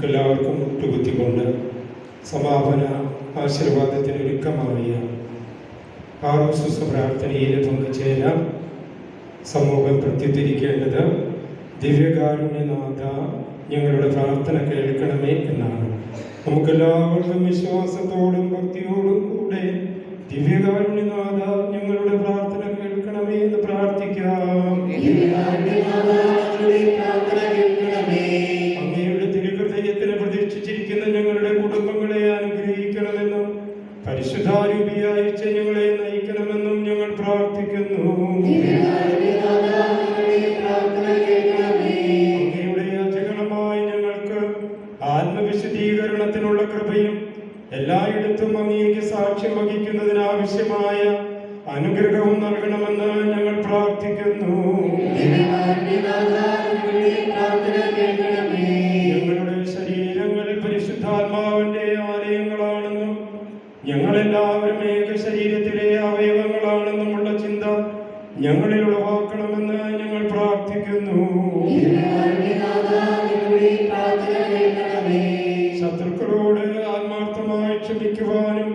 എല്ലാവർക്കും മുട്ടുകുത്തിക്കൊണ്ട് സമാപന ആശീർവാദത്തിന് ഒരുക്കമായ ആറോസുസ പ്രാർത്ഥനയിൽ പങ്കുചേരാൻ സമൂഹം പ്രത്യുദ്ധരിക്കേണ്ടത് ദിവ്യകാരുണ്യനാഥ ഞങ്ങളുടെ പ്രാർത്ഥന കേൾക്കണമേ എന്നാണ്. നമുക്കെല്ലാവർക്കും വിശ്വാസത്തോടും ഭക്തിയോടും കൂടെ ദിവ്യകാരുണ്യനാഥ ഞങ്ങളുടെ പ്രാർത്ഥന കേൾക്കണമേ എന്ന് പ്രാർത്ഥിക്കാം. അങ്ങയുടെ തിരുഹൃദയത്തിന് പ്രതീക്ഷിച്ചിരിക്കുന്ന ഞങ്ങളുടെ കുടുംബങ്ങളെ അനുഗ്രഹിക്കണമെന്നും പരിശുദ്ധാരൂപിയായി ഞങ്ങളെ നയിക്കണമെന്നും ഞങ്ങൾ പ്രാർത്ഥിക്കുന്നു. അങ്ങയുടെ അജഗണമായി ഞങ്ങൾക്ക് ആത്മവിശുദ്ധീകരണത്തിനുള്ള കൃപയും എല്ലായിടത്തും അങ്ങേക്ക് സാക്ഷ്യം വഹിക്കുന്നതിനാവശ്യമായ അനുഗ്രഹവും നൽകണമെന്ന് ഞങ്ങൾ പ്രാർത്ഥിക്കുന്നു. ഞങ്ങളുടെ ശരീരങ്ങൾ പരിശുദ്ധാത്മാവിന്റെ ആലയങ്ങളാണെന്നും ഞങ്ങളെല്ലാവരും ഏക ശരീരത്തിലെ അവയവങ്ങളാണെന്നുമുള്ള ചിന്ത ഞങ്ങളിൽ ഉളവാക്കണമെന്ന് ഞങ്ങൾ പ്രാർത്ഥിക്കുന്നു. ശത്രുക്കളോട് ആത്മാർത്ഥമായി ക്ഷമിക്കുവാനും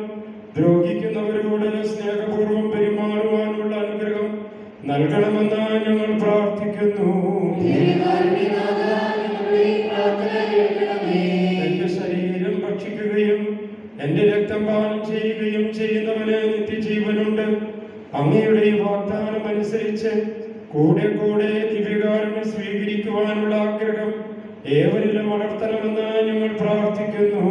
ദ്രോഹിക്കുന്നവരോട് സ്നേഹപൂർവ്വം പെരുമാറുവാനുള്ള അനുഗ്രഹം നൽകണമെന്ന് ഞങ്ങൾ പ്രാർത്ഥിക്കുന്നു. എന്റെ ശരീരം ഭക്ഷിക്കുകയും എന്റെ രക്തം പാനം ചെയ്യുകയും ചെയ്യുന്നവന് നിത്യജീവനുണ്ട്. അങ്ങയുടെ ഈ വാഗ്ദാനം അനുസരിച്ച് കൂടെ കൂടെ ദിവ്യകാരുണ്യം സ്വീകരിക്കുവാനുള്ള ആഗ്രഹം ഏവരിലും വളർത്തണമെന്ന് ഞങ്ങൾ പ്രാർത്ഥിക്കുന്നു.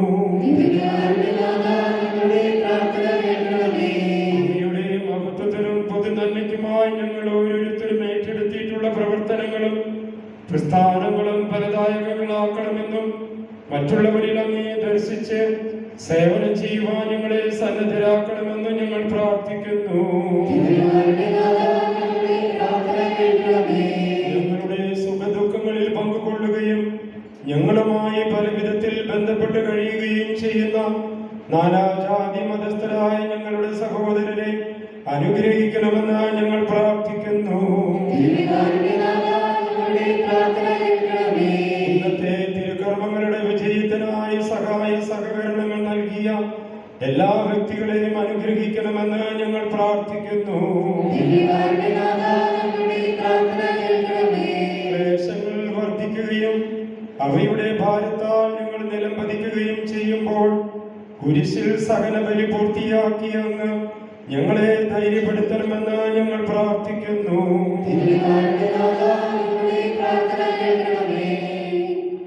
അങ്ങയുടെ മഹത്വത്തിനും പൊതു നന്മയ്ക്കുമായി ഞങ്ങൾ ഓരോരുത്തരും ഏറ്റെടുത്തിട്ടുള്ള പ്രവർത്തനങ്ങളും പ്രസ്ഥാനങ്ങളും ഫലദായകങ്ങളാക്കണമെന്നും മറ്റുള്ളവരിൽ അങ്ങേ ദർശിച്ച് സേവനം ചെയ്യുവാൻ ഞങ്ങളെ സന്നദ്ധരാക്കണമെന്നും ഞങ്ങൾ പ്രാർത്ഥിക്കുന്നു. ഞങ്ങളുടെ സുഖദുഃഖങ്ങളിൽ പങ്കുകൊള്ളുകയും ഞങ്ങളുമായി പല വിധത്തിൽ ബന്ധപ്പെട്ട് കഴിയുകയും ചെയ്യുന്ന നാനാജാതി മതസ്ഥരായ ഞങ്ങളുടെ സഹോദരരെ അനുഗ്രഹിക്കണമെന്ന് ഞങ്ങൾ പ്രാർത്ഥിക്കുന്നു. ഇന്നത്തെ തിരുക്കർമ്മങ്ങളുടെ വിജയത്തിനായി സഹായ സഹകരണങ്ങൾ നൽകിയ എല്ലാ വ്യക്തികളെയും അനുഗ്രഹിക്കണമെന്ന് ഞങ്ങൾ പ്രാർത്ഥിക്കുന്നു. ക്ലേശങ്ങൾ വർദ്ധിക്കുകയും അവയുടെ ഭാരത്താൽ ഞങ്ങൾ നിലം പതിക്കുകയും ചെയ്യുമ്പോൾ കുരിശിൽ സഹനബലി പൂർത്തിയാക്കി അങ്ങ് ഞങ്ങളെ ധൈര്യപ്പെടുത്തണമെന്ന് ഞങ്ങൾ പ്രാർത്ഥിക്കുന്നു.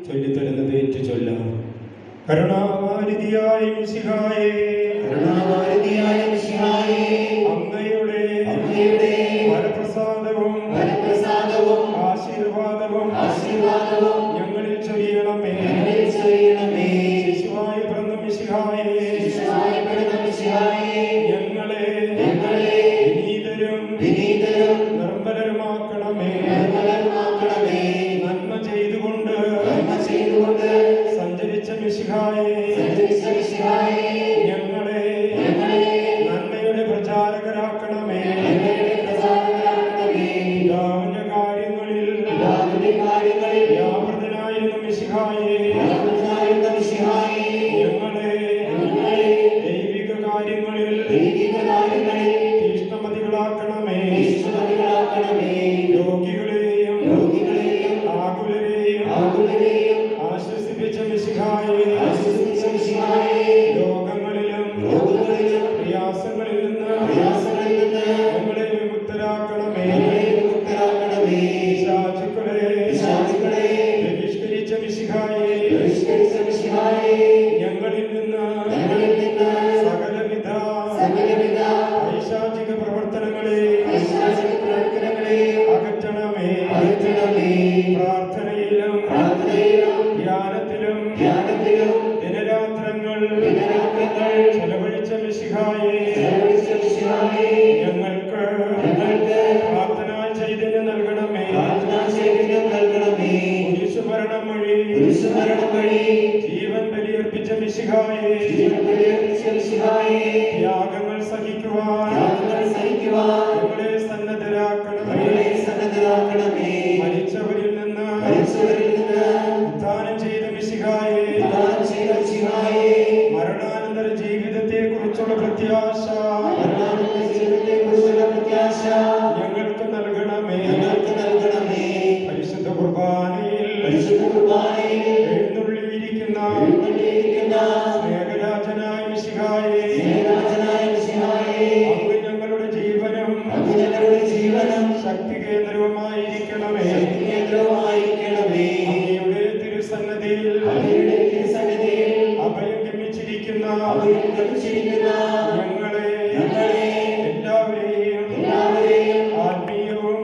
ചൊല്ലിത്തരുന്നത് ഏറ്റു ചൊല്ലാം. കരുണാവാരിധിയായ മിശിഹായേ, അങ്ങയുടെ വരപ്രസാദവും ആശീർവാദവും ഞങ്ങളിൽ ചൊരിയണമേ. ശിശുവായി പിറന്ന മിശിഹായേ, ഞങ്ങളെ വിനീതരും നിർമ്മലരുമാക്കണമേ. നന്മ ചെയ്തുകൊണ്ട് സഞ്ചരിച്ച മിശിഹായേ, ഞങ്ങളെ നന്മയുടെ പ്രചാരകരാക്കണമേ. പിതാവിന്റെ കാര്യങ്ങളിൽ വ്യാപൃതനായിരുന്ന മിശിഹായേ, ഞങ്ങളെ ദൈവിക കാര്യങ്ങളിൽ മിശിഹായേ, രോഗങ്ങളിലും പ്രയാസങ്ങളിൽ നിന്ന് ഞങ്ങളെ വിമുക്തരാക്കണമേ. പിശാചുക്കളെ ബഹിഷ്കരിച്ച മിശിഹായേ, ഞങ്ങളിൽ നിന്ന് സകലവിധ പൈശാചിക പ്രവർത്തനങ്ങളെ അകറ്റണമേ. പ്രാർത്ഥനയിലും ധ്യാനത്തിലും ദിനരാത്രങ്ങൾ ചെലവഴിച്ച മിശിഹായേ, ഞങ്ങൾക്ക് പ്രാർത്ഥനാ ചൈതന്യം നൽകണമേ. കുരിശുമരണം വഴി ജീവൻ ബലിയർപ്പിച്ച മിശിഹായേ, ത്യാഗങ്ങൾ സഹിക്കുവാൻ ഞങ്ങളെ സന്നദ്ധരാക്കണമേ. മരിച്ചവരിൽ നിന്ന് ഉത്ഥാനം ചെയ്ത മിശിഹായേ, മരണാനന്തര ജീവിതത്തെ കുറിച്ചുള്ള പ്രത്യാശ ഞങ്ങൾക്ക് നൽകണമേ. പരിശുദ്ധ കുർബാനയിൽ എഴുന്നള്ളിയിരിക്കുന്ന സ്നേഹരാജനായ മിശിഹായേ, അങ്ങ് ഞങ്ങളുടെ ജീവനും ശക്തി കേന്ദ്രവുമായിരിക്കണമേ. അങ്ങയുടെ തിരുസന്നിധിയിൽ അഭയം ഗമിച്ചിരിക്കുന്ന ഞങ്ങളെ എല്ലാവരെയും ആത്മീയവും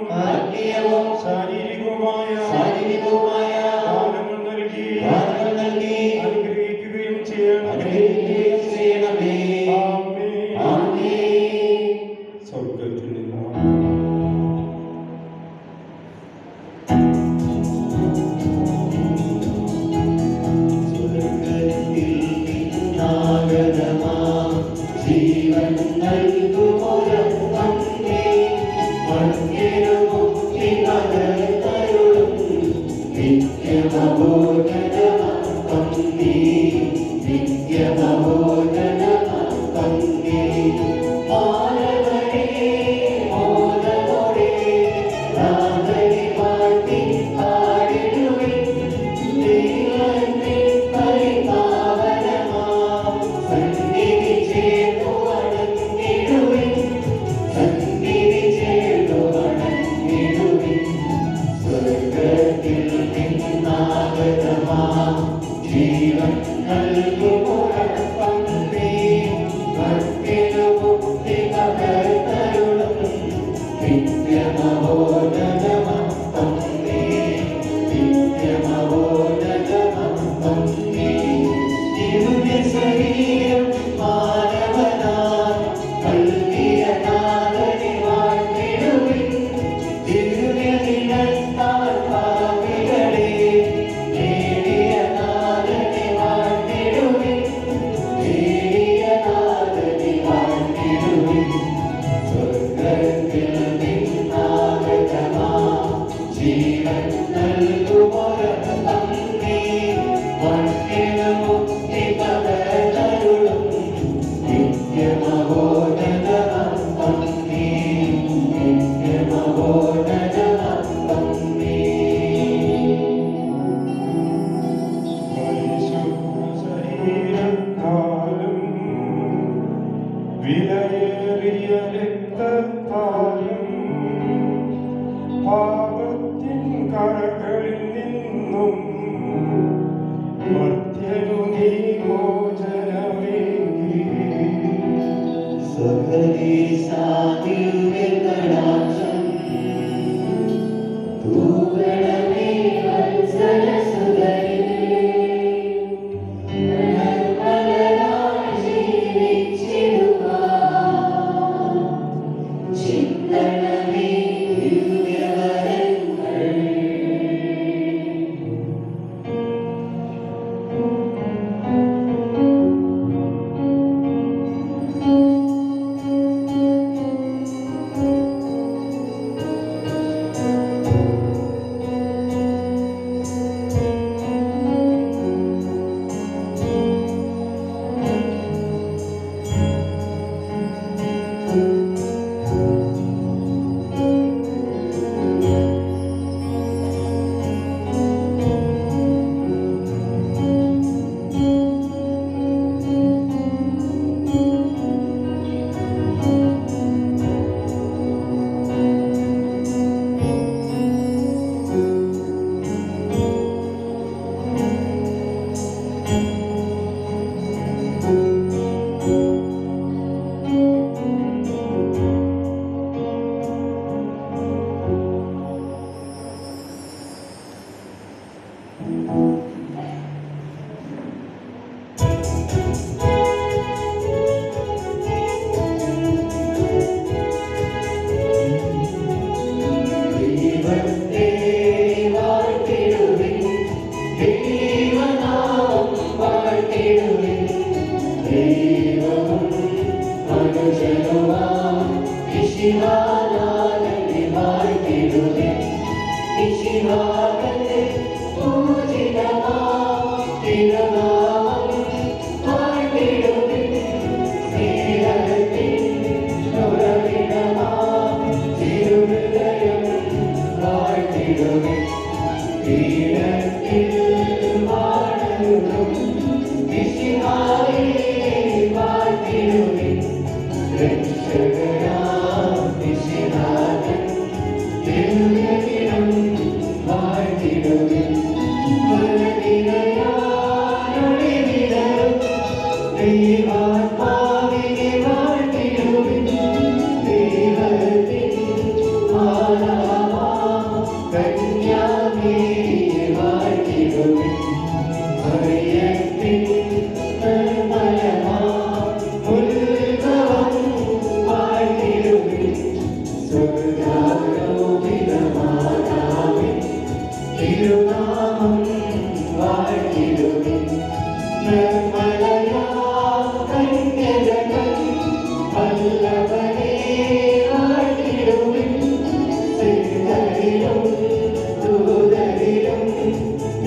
ശാരീരികവുമായ ദാനങ്ങൾ നൽകി അനുഗ്രഹിക്കുകയും ചെയ്യണമേ. ആമേൻ. സ്വർഗ്ഗത്തിൽ നിന്ന് ജീവൻ നൽകുമൊരപ്പമേ, മർത്യനുമുക്തി പകർന്നരുളും നിത്യമബോധനമപ്പമേ, നിത്യമബോധനമപ്പമേ. മാനവരേ മോദമോടെ നാഥനെ വാഴ്ത്തി പാടിടുവിൻ. ദൈവത്തിൻ പരിപാവനമാം സന്നിധി ചേർന്നു വണങ്ങിടുവിൻ. സന്നിധി ചേർന്നു വണങ്ങിടുവിൻ. സ്വർഗ്ഗത്തിൽ നിന്നാഗതമാം ജീവൻ നൽകുമൊരപ്പമേ, മർത്യനു മുക്തി പകർന്നരുളും നിത്യമബോധനമപ്പമേ, നിത്യമബോധനമപ്പമേ. ദിവ്യശരീരം മാനവനായി നൽകിയ നാഥനെ വാഴ്ത്തിടുവിൻ. ദിവ്യദിനത്താൽ പാപികളെ നേടിയ നാഥനെ വാഴ്ത്തിടുവിൻ. നേടിയ നാഥനെ വാഴ്ത്തിടുവിൻ. സ്വർഗ്ഗത്തിൽ നിന്നാഗതമാം ജീവൻ നൽകുമൊരപ്പമേ, മർത്യനു മുക്തി പകർന്നരുളും നിത്യമബോധനമപ്പമേ, നിത്യമബോധനമപ്പമേ. ശരീരത്താലും വിലയേറിയ രക്തത്താലും പാപത്തിൻ കറകളിൽ നിന്നും മർത്യനു നീ മോചനമേകി. സ്വകലേശാദിവ്യകടാക്ഷം തൂകണമേ വത്സലസുതരേ. നിർമ്മലരായി ജീവിച്ചിടുവാൻ ചിന്തണമേ ദിവ്യവരങ്ങൾ.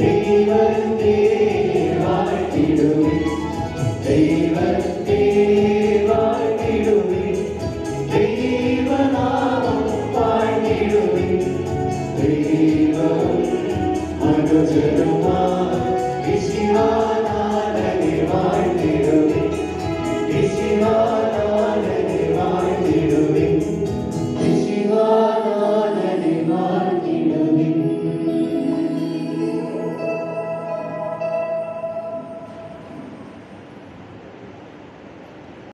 ദൈവത്തെ വാഴ്ത്തിടുവിൻ